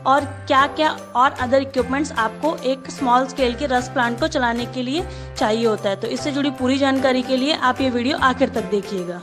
और क्या क्या और अदर इक्विपमेंट्स आपको एक स्मॉल स्केल के रस प्लांट को चलाने के लिए चाहिए होता है। तो इससे जुड़ी पूरी जानकारी के लिए आप ये वीडियो आखिर तक देखिएगा।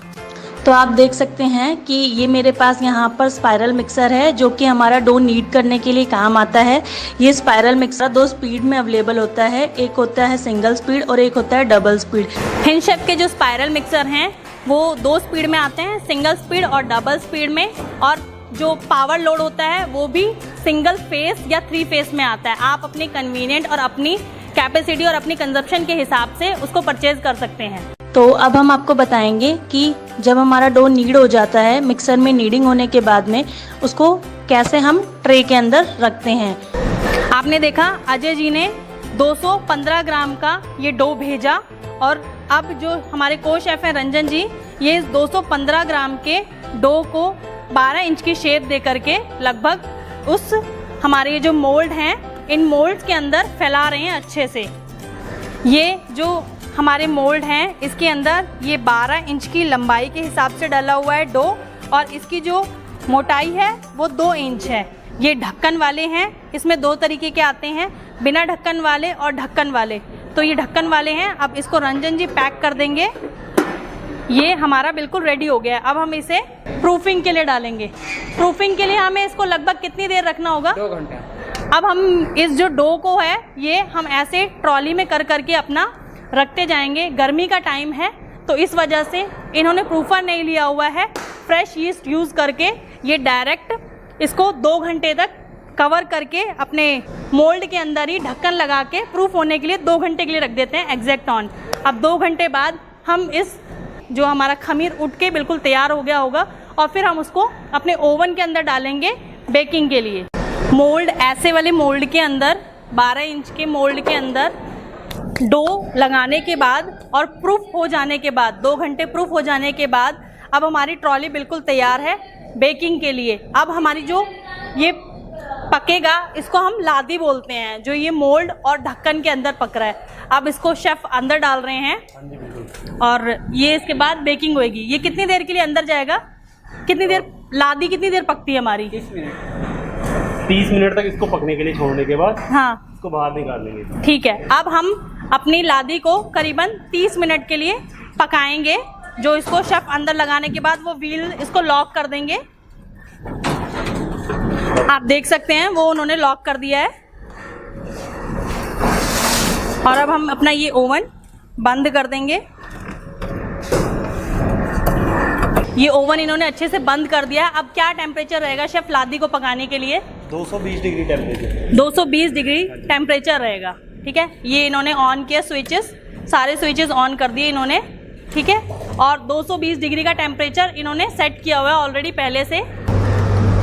तो आप देख सकते हैं कि ये मेरे पास यहाँ पर स्पाइरल मिक्सर है जो कि हमारा डो नीड करने के लिए काम आता है। ये स्पाइरल मिक्सर 2 स्पीड में अवेलेबल होता है, एक होता है सिंगल स्पीड और एक होता है डबल स्पीड। हिंशेफ के जो स्पाइरल मिक्सर हैं वो 2 स्पीड में आते हैं, सिंगल स्पीड और डबल स्पीड में, और जो पावर लोड होता है वो भी सिंगल फेस या 3 फेस में आता है। आप अपनी कन्वीनियंट और अपनी कैपेसिटी और अपनी कंजप्शन के हिसाब से उसको परचेज कर सकते हैं। तो अब हम आपको बताएंगे कि जब हमारा डो नीड हो जाता है मिक्सर में नीडिंग होने के बाद में उसको कैसे हम ट्रे के अंदर रखते हैं। आपने देखा अजय जी ने 215 ग्राम का ये डो भेजा, और अब जो हमारे को शेफ हैं रंजन जी, ये 215 ग्राम के डो को 12 इंच की शेप दे करके लगभग उस हमारे जो मोल्ड हैं इन मोल्ड्स के अंदर फैला रहे हैं अच्छे से। ये जो हमारे मोल्ड हैं इसके अंदर ये 12 इंच की लंबाई के हिसाब से डाला हुआ है डो, और इसकी जो मोटाई है वो 2 इंच है। ये ढक्कन वाले हैं, इसमें 2 तरीके के आते हैं, बिना ढक्कन वाले और ढक्कन वाले। तो ये ढक्कन वाले हैं। अब इसको रंजन जी पैक कर देंगे। ये हमारा बिल्कुल रेडी हो गया है। अब हम इसे प्रूफिंग के लिए डालेंगे। प्रूफिंग के लिए हमें इसको लगभग कितनी देर रखना होगा? 2 घंटे। अब हम इस जो डो को है ये हम ऐसे ट्रॉली में कर करके अपना रखते जाएंगे। गर्मी का टाइम है तो इस वजह से इन्होंने प्रूफर नहीं लिया हुआ है। फ्रेश यीस्ट यूज़ करके ये डायरेक्ट इसको 2 घंटे तक कवर करके अपने मोल्ड के अंदर ही ढक्कन लगा के प्रूफ होने के लिए 2 घंटे के लिए रख देते हैं एग्जैक्ट ऑन। अब 2 घंटे बाद हम इस जो हमारा खमीर उठ के बिल्कुल तैयार हो गया होगा, और फिर हम उसको अपने ओवन के अंदर डालेंगे बेकिंग के लिए। मोल्ड ऐसे वाले मोल्ड के अंदर 12 इंच के मोल्ड के अंदर डो लगाने के बाद और प्रूफ हो जाने के बाद 2 घंटे प्रूफ हो जाने के बाद अब हमारी ट्रॉली बिल्कुल तैयार है बेकिंग के लिए। अब हमारी जो ये पकेगा इसको हम लादी बोलते हैं, जो ये मोल्ड और ढक्कन के अंदर पक रहा है। अब इसको शेफ अंदर डाल रहे हैं और ये इसके बाद बेकिंग होएगी। ये कितनी देर के लिए अंदर जाएगा? कितनी देर लादी कितनी देर पकती है हमारी? 30 मिनट तक इसको पकने के लिए छोड़ने के बाद हाँ इसको बाहर निकाल लेंगे। ठीक है। अब हम अपनी लादी को करीबन 30 मिनट के लिए पकाएंगे। जो इसको शेफ अंदर लगाने के बाद वो व्हील इसको लॉक कर देंगे। आप देख सकते हैं वो उन्होंने लॉक कर दिया है। और अब हम अपना ये ओवन बंद कर देंगे। ये ओवन इन्होंने अच्छे से बंद कर दिया। अब क्या टेम्परेचर रहेगा शेफ लादी को पकाने के लिए? 220 डिग्री टेम्परेचर। 220 डिग्री टेम्परेचर रहेगा। ठीक है, ये इन्होंने ऑन किया स्विचेस, सारे स्विचेस ऑन कर दिए इन्होंने। ठीक है, और 220 डिग्री का टेम्परेचर इन्होंने सेट किया हुआ है ऑलरेडी पहले से।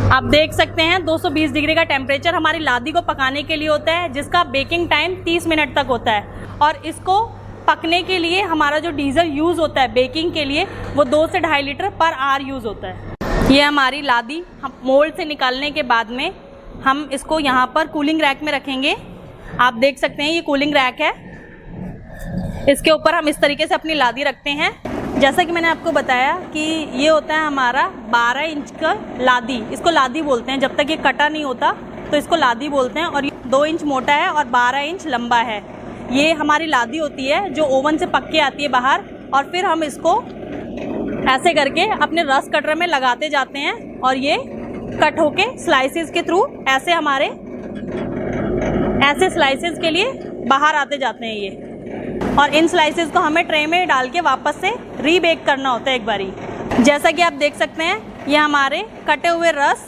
आप देख सकते हैं 220 डिग्री का टेम्परेचर हमारी लादी को पकाने के लिए होता है, जिसका बेकिंग टाइम 30 मिनट तक होता है। और इसको पकने के लिए हमारा जो डीजल यूज़ होता है बेकिंग के लिए वो 2 से 2.5 लीटर पर आवर यूज़ होता है। ये हमारी लादी हम मोल्ड से निकालने के बाद में हम इसको यहाँ पर कूलिंग रैक में रखेंगे। आप देख सकते हैं ये कूलिंग रैक है, इसके ऊपर हम इस तरीके से अपनी लादी रखते हैं। जैसा कि मैंने आपको बताया कि ये होता है हमारा 12 इंच का लादी, इसको लादी बोलते हैं। जब तक ये कटा नहीं होता तो इसको लादी बोलते हैं। और ये 2 इंच मोटा है और 12 इंच लंबा है। ये हमारी लादी होती है जो ओवन से पक के आती है बाहर, और फिर हम इसको ऐसे करके अपने रस कटर में लगाते जाते हैं और ये कट होके स्लाइसेस के थ्रू ऐसे हमारे ऐसे स्लाइसेस के लिए बाहर आते जाते हैं ये। और इन स्लाइसेस को हमें ट्रे में डाल के वापस से रीबेक करना होता है एक बारी। जैसा कि आप देख सकते हैं ये हमारे कटे हुए रस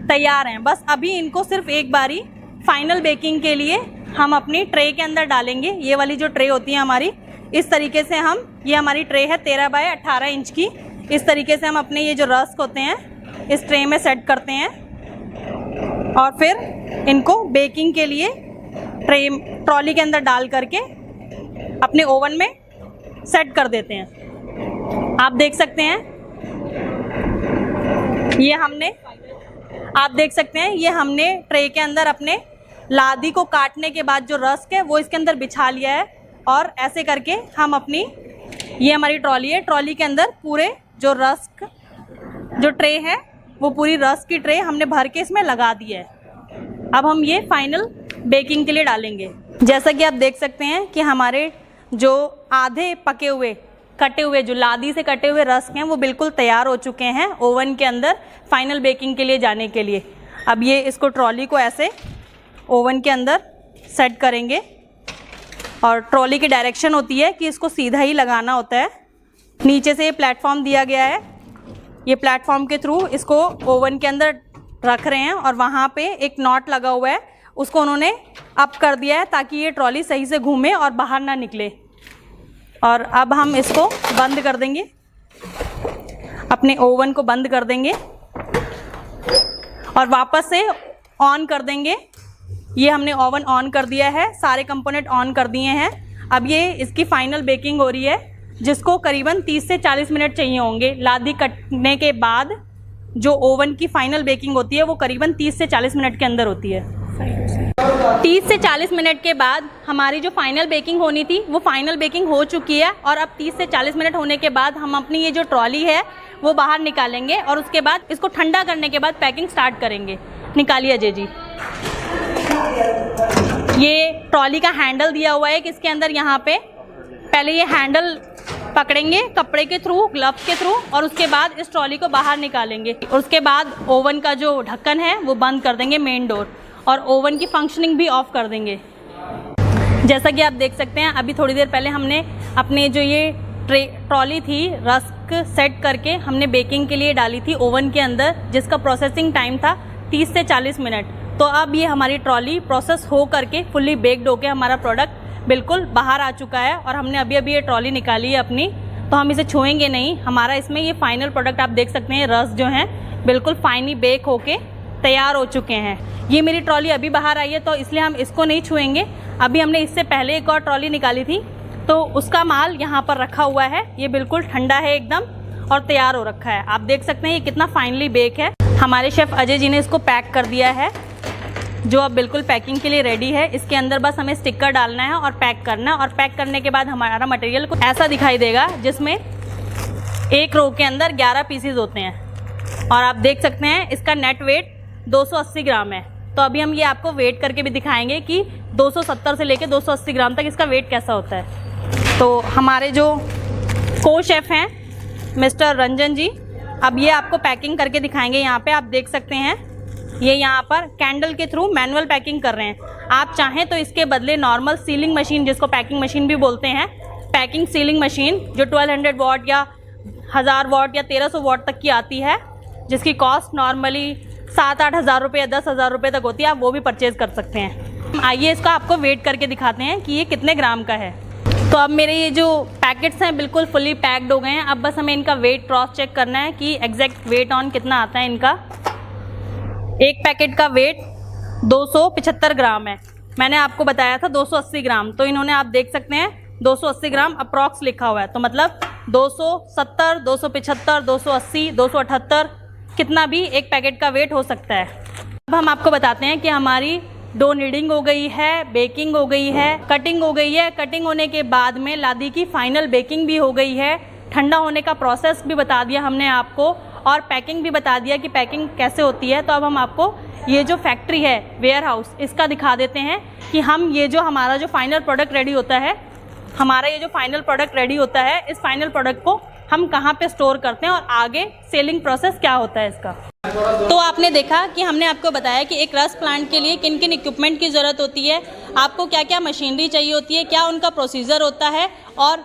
तैयार हैं। बस अभी इनको सिर्फ एक बारी फाइनल बेकिंग के लिए हम अपनी ट्रे के अंदर डालेंगे। ये वाली जो ट्रे होती है हमारी, इस तरीके से हम, ये हमारी ट्रे है 13 बाय 18 इंच की। इस तरीके से हम अपने ये जो रस्क होते हैं इस ट्रे में सेट करते हैं और फिर इनको बेकिंग के लिए ट्रॉली के अंदर डाल करके अपने ओवन में सेट कर देते हैं। आप देख सकते हैं ये हमने ट्रे के अंदर अपने लादी को काटने के बाद जो रस्क है वो इसके अंदर बिछा लिया है। और ऐसे करके हम अपनी, ये हमारी ट्रॉली है, ट्रॉली के अंदर पूरे जो रस्क जो ट्रे है वो पूरी रस्क की ट्रे हमने भर के इसमें लगा दी है। अब हम ये फाइनल बेकिंग के लिए डालेंगे। जैसा कि आप देख सकते हैं कि हमारे जो आधे पके हुए कटे हुए जो लादी से कटे हुए रस्क हैं वो बिल्कुल तैयार हो चुके हैं ओवन के अंदर फाइनल बेकिंग के लिए जाने के लिए। अब ये इसको ट्रॉली को ऐसे ओवन के अंदर सेट करेंगे और ट्रॉली की डायरेक्शन होती है कि इसको सीधा ही लगाना होता है। नीचे से ये प्लेटफॉर्म दिया गया है, ये प्लेटफॉर्म के थ्रू इसको ओवन के अंदर रख रहे हैं और वहाँ पे एक नॉट लगा हुआ है, उसको उन्होंने अप कर दिया है ताकि ये ट्रॉली सही से घूमे और बाहर ना निकले। और अब हम इसको बंद कर देंगे, अपने ओवन को बंद कर देंगे और वापस से ऑन कर देंगे। ये हमने ओवन ऑन कर दिया है, सारे कंपोनेंट ऑन कर दिए हैं। अब ये इसकी फाइनल बेकिंग हो रही है, जिसको करीबन 30 से 40 मिनट चाहिए होंगे। लादी कटने के बाद जो ओवन की फाइनल बेकिंग होती है वो करीबन 30 से 40 मिनट के अंदर होती है। 30 से 40 मिनट के बाद हमारी जो फाइनल बेकिंग होनी थी वो फाइनल बेकिंग हो चुकी है। और अब 30 से 40 मिनट होने के बाद हम अपनी ये जो ट्रॉली है वो बाहर निकालेंगे और उसके बाद इसको ठंडा करने के बाद पैकिंग स्टार्ट करेंगे। निकालिए अजय जी। ये ट्रॉली का हैंडल दिया हुआ है कि इसके अंदर यहाँ पे पहले ये हैंडल पकड़ेंगे कपड़े के थ्रू, ग्लव्स के थ्रू, और उसके बाद इस ट्रॉली को बाहर निकालेंगे। और उसके बाद ओवन का जो ढक्कन है वो बंद कर देंगे, मेन डोर, और ओवन की फंक्शनिंग भी ऑफ कर देंगे। जैसा कि आप देख सकते हैं अभी थोड़ी देर पहले हमने अपने जो ये ट्रॉली थी रस्क सेट करके हमने बेकिंग के लिए डाली थी ओवन के अंदर, जिसका प्रोसेसिंग टाइम था 30 से 40 मिनट। तो अब ये हमारी ट्रॉली प्रोसेस हो करके फुल्ली बेक्ड होके हमारा प्रोडक्ट बिल्कुल बाहर आ चुका है और हमने अभी अभी ये ट्रॉली निकाली है अपनी, तो हम इसे छुएंगे नहीं। हमारा इसमें ये फाइनल प्रोडक्ट आप देख सकते हैं, रस जो हैं बिल्कुल फाइनली बेक होके तैयार हो चुके हैं। ये मेरी ट्रॉली अभी बाहर आई है तो इसलिए हम इसको नहीं छुएंगे। अभी हमने इससे पहले एक और ट्रॉली निकाली थी तो उसका माल यहाँ पर रखा हुआ है, ये बिल्कुल ठंडा है एकदम और तैयार हो रखा है। आप देख सकते हैं ये कितना फाइनली बेक है। हमारे शेफ़ अजय जी ने इसको पैक कर दिया है, जो अब बिल्कुल पैकिंग के लिए रेडी है। इसके अंदर बस हमें स्टिकर डालना है और पैक करना है, और पैक करने के बाद हमारा मटेरियल कुछ ऐसा दिखाई देगा जिसमें एक रो के अंदर 11 पीसेज होते हैं। और आप देख सकते हैं इसका नेट वेट 280 ग्राम है। तो अभी हम ये आपको वेट करके भी दिखाएंगे कि 270 से लेकर 280 ग्राम तक इसका वेट कैसा होता है। तो हमारे जो को शेफ़ हैं मिस्टर रंजन जी, अब ये आपको पैकिंग करके दिखाएंगे। यहाँ पे आप देख सकते हैं ये यहाँ पर कैंडल के थ्रू मैनुअल पैकिंग कर रहे हैं। आप चाहें तो इसके बदले नॉर्मल सीलिंग मशीन, जिसको पैकिंग मशीन भी बोलते हैं, पैकिंग सीलिंग मशीन जो 1200 वॉट या 1000 वॉट या 1300 वॉट तक की आती है, जिसकी कॉस्ट नॉर्मली 7-8 हज़ार रुपये या 10 हज़ार रुपये तक होती है, आप वो भी परचेज़ कर सकते हैं। आइए इसका आपको वेट करके दिखाते हैं कि ये कितने ग्राम का है। तो अब मेरे ये जो पैकेट्स हैं बिल्कुल फुली पैक्ड हो गए हैं। अब बस हमें इनका वेट क्रॉस चेक करना है कि एग्जैक्ट वेट ऑन कितना आता है इनका। एक पैकेट का वेट 275 ग्राम है, मैंने आपको बताया था 280 ग्राम, तो इन्होंने आप देख सकते हैं 280 ग्राम अप्रॉक्स लिखा हुआ है, तो मतलब 270, 275, 280, 278 कितना भी एक पैकेट का वेट हो सकता है। अब हम आपको बताते हैं कि हमारी डो नीडिंग हो गई है, बेकिंग हो गई है, कटिंग हो गई है। कटिंग होने के बाद में लादी की फाइनल बेकिंग भी हो गई है, ठंडा होने का प्रोसेस भी बता दिया हमने आपको, और पैकिंग भी बता दिया कि पैकिंग कैसे होती है। तो अब हम आपको ये जो फैक्ट्री है वेयर हाउस, इसका दिखा देते हैं कि हम ये जो हमारा जो फाइनल प्रोडक्ट रेडी होता है, हमारा ये जो फाइनल प्रोडक्ट रेडी होता है, इस फाइनल प्रोडक्ट को हम कहाँ पे स्टोर करते हैं और आगे सेलिंग प्रोसेस क्या होता है इसका। तो आपने देखा कि हमने आपको बताया कि एक रस प्लांट के लिए किन किन इक्विपमेंट की ज़रूरत होती है, आपको क्या क्या मशीनरी चाहिए होती है, क्या उनका प्रोसीजर होता है, और